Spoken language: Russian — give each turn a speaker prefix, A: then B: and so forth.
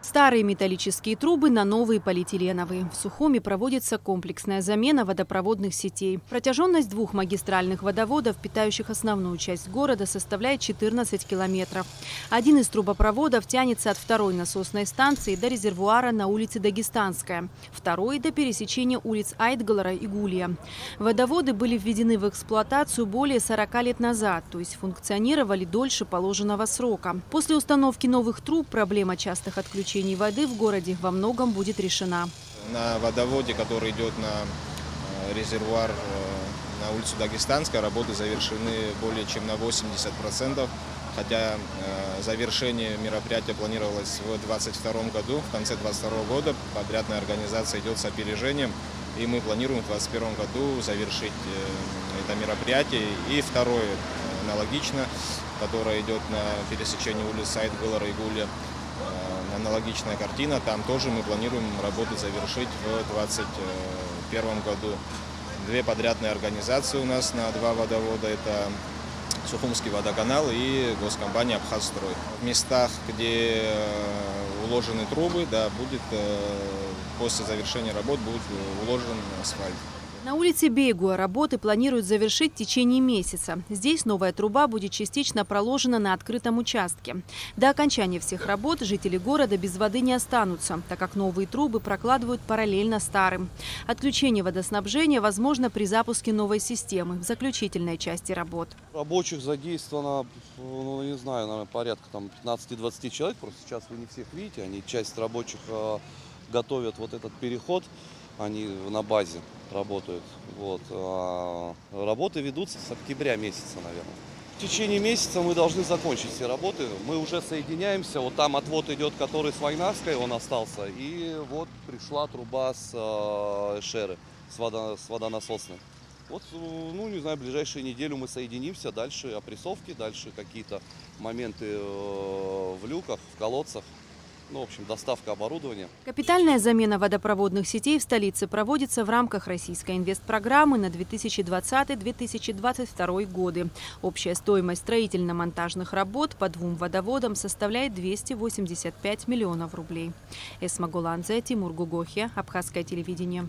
A: Старые металлические трубы на новые полиэтиленовые. В Сухуми проводится комплексная замена водопроводных сетей. Протяженность двух магистральных водоводов, питающих основную часть города, составляет 14 километров. Один из трубопроводов тянется от второй насосной станции до резервуара на улице Дагестанская, второй – до пересечения улиц Айтгалара и Гулья. Водоводы были введены в эксплуатацию более 40 лет назад, то есть функционировали дольше положенного срока. После установки новых труб проблема частых отключений воды в городе во многом будет решена.
B: На водоводе, который идет на резервуар на улицу Дагестанская, работы завершены более чем на 80%, хотя завершение мероприятия планировалось в 2022 году. В конце 2022 года подрядная организация идет с опережением, и мы планируем в 2021 году завершить это мероприятие. И второе, аналогично, которое идет на пересечении улиц Айтгалара и Гулья. Аналогичная картина, там тоже мы планируем работы завершить в 2021 году. Две подрядные организации у нас на два водовода, это Сухумский водоканал и госкомпания «Абхазстрой». В местах, где уложены трубы, да, будет после завершения работ будет уложен асфальт.
A: На улице Бейгуа работы планируют завершить в течение месяца. Здесь новая труба будет частично проложена на открытом участке. До окончания всех работ жители города без воды не останутся, так как новые трубы прокладывают параллельно старым. Отключение водоснабжения возможно при запуске новой системы в заключительной части работ.
C: Рабочих задействовано, не знаю, наверное, порядка 15-20 человек. Просто сейчас вы не всех видите, они часть рабочих готовят вот этот переход. Они на базе работают. Вот. Работы ведутся с октября месяца, наверное. В течение месяца мы должны закончить все работы. Мы уже соединяемся. Вот там отвод идет, который с Войнавской, он остался. И вот пришла труба с Шеры, с водонасосной. Вот, не знаю, в ближайшую неделю мы соединимся. Дальше опрессовки, дальше какие-то моменты в люках, в колодцах. В общем, доставка оборудования.
A: Капитальная замена водопроводных сетей в столице проводится в рамках российской инвестпрограммы на 2020-2022 годы. Общая стоимость строительно-монтажных работ по двум водоводам составляет 285 миллионов рублей. Эсма Голанзе, Тимур Гугохи, Абхазское телевидение.